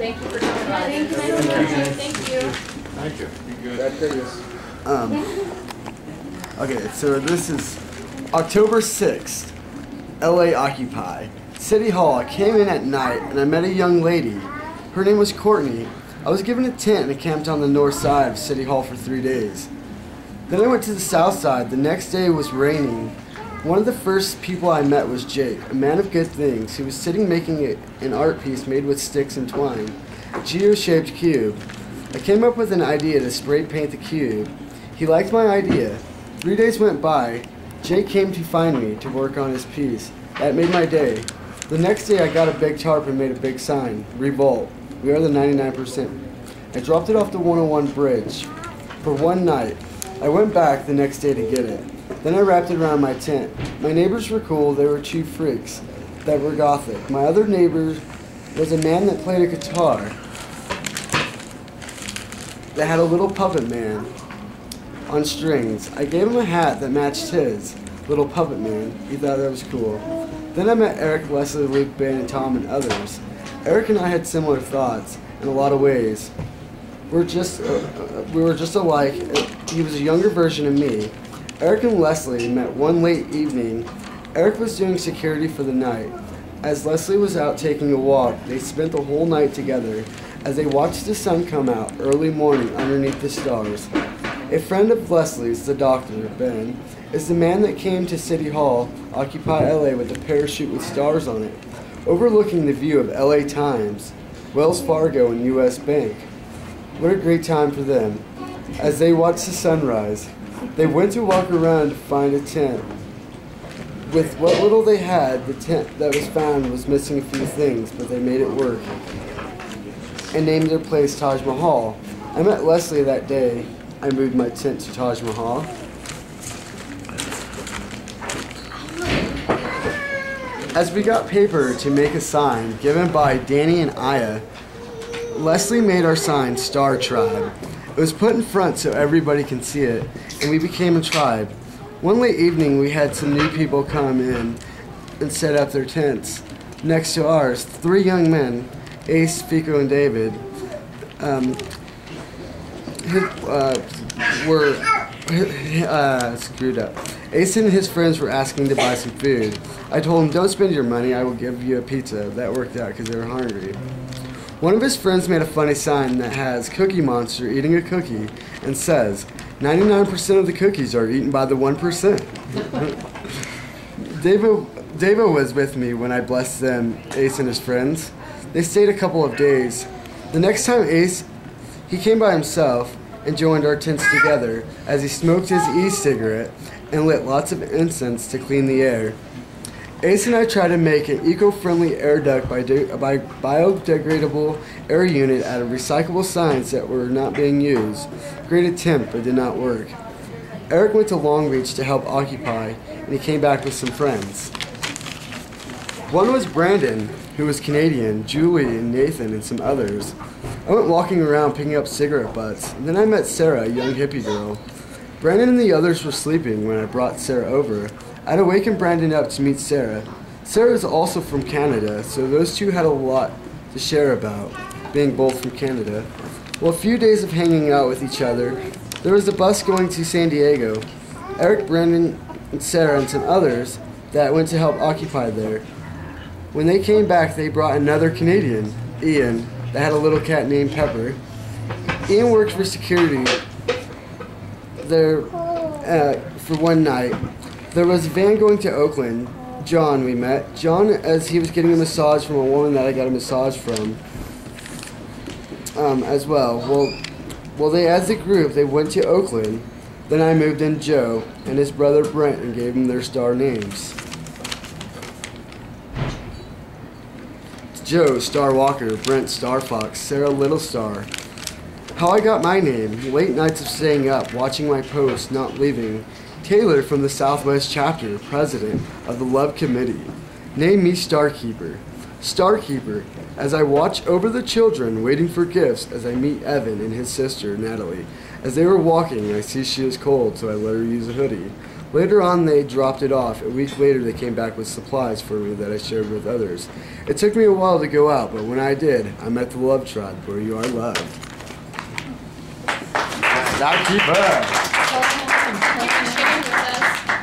Thank you for coming by. Thank you. Thank you. Thank you. You That good? thing is. Okay, so this is October 6th, LA Occupy. City Hall, I came in at night and I met a young lady. Her name was Courtney. I was given a tent and camped on the north side of City Hall for 3 days. Then I went to the south side. The next day was raining. One of the first people I met was Jake, a man of good things. He was sitting making an art piece made with sticks and twine, a geo-shaped cube. I came up with an idea to spray paint the cube. He liked my idea. 3 days went by. Jake came to find me to work on his piece. That made my day. The next day I got a big tarp and made a big sign, Revolt. We are the 99%. I dropped it off the 101 bridge for one night. I went back the next day to get it. Then I wrapped it around my tent. My neighbors were cool. They were two freaks that were gothic. My other neighbor was a man that played a guitar that had a little puppet man on strings. I gave him a hat that matched his little puppet man. He thought that was cool. Then I met Eric, Leslie, Luke, Ben, and Tom, and others. Eric and I had similar thoughts in a lot of ways. We were just alike. He was a younger version of me. Eric and Leslie met one late evening. Eric was doing security for the night. As Leslie was out taking a walk, they spent the whole night together as they watched the sun come out early morning underneath the stars. A friend of Leslie's, the doctor, Ben, is the man that came to City Hall, Occupy LA, with a parachute with stars on it, overlooking the view of LA Times, Wells Fargo, and US Bank. What a great time for them. As they watched the sunrise, they went to walk around to find a tent. With what little they had, the tent that was found was missing a few things, but they made it work and named their place Taj Mahal. I met Leslie that day. I moved my tent to Taj Mahal. As we got paper to make a sign given by Danny and Aya, Leslie made our sign Star Tribe. It was put in front so everybody can see it, and we became a tribe. One late evening, we had some new people come in and set up their tents next to ours. 3 young men, Ace, Fico, and David, were screwed up. Ace and his friends were asking to buy some food. I told them, don't spend your money, I will give you a pizza. That worked out because they were hungry. One of his friends made a funny sign that has Cookie Monster eating a cookie and says, 99% of the cookies are eaten by the 1%. Davo was with me when I blessed them, Ace and his friends. They stayed a couple of days. The next time he came by himself and joined our tents together as he smoked his e-cigarette and lit lots of incense to clean the air. Ace and I tried to make an eco-friendly air duct by biodegradable air unit out of recyclable signs that were not being used. Great attempt, but did not work. Eric went to Long Beach to help Occupy, and he came back with some friends. One was Brandon, who was Canadian, Julie and Nathan and some others. I went walking around picking up cigarette butts, and then I met Sarah, a young hippie girl. Brandon and the others were sleeping when I brought Sarah over. I'd awakened Brandon up to meet Sarah. Sarah is also from Canada, so those two had a lot to share about, being both from Canada. Well, a few days of hanging out with each other, there was a bus going to San Diego. Eric, Brandon, and Sarah and some others that went to help Occupy there. When they came back, they brought another Canadian, Ian, that had a little cat named Pepper. Ian worked for security there for one night. There was a van going to Oakland. John we met. John, as he was getting a massage from a woman that I got a massage from as well. Well, they, as a group, they went to Oakland. Then I moved in Joe and his brother Brent and gave them their star names. Joe, Star Walker, Brent, Star Fox, Sarah, Little Star. How I got my name, late nights of staying up, watching my post, not leaving. Taylor from the Southwest chapter, president of the Love Committee. Name me Starkeeper. Starkeeper, as I watch over the children waiting for gifts as I meet Evan and his sister, Natalie. As they were walking, I see she is cold, so I let her use a hoodie. Later on, they dropped it off. A week later, they came back with supplies for me that I shared with others. It took me a while to go out, but when I did, I met the Love Tribe, where you are loved. Now keep her.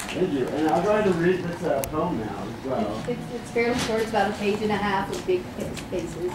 Thank you. And I'll go ahead and read this poem now as well. It's fairly short. It's about a page and a half with big spaces.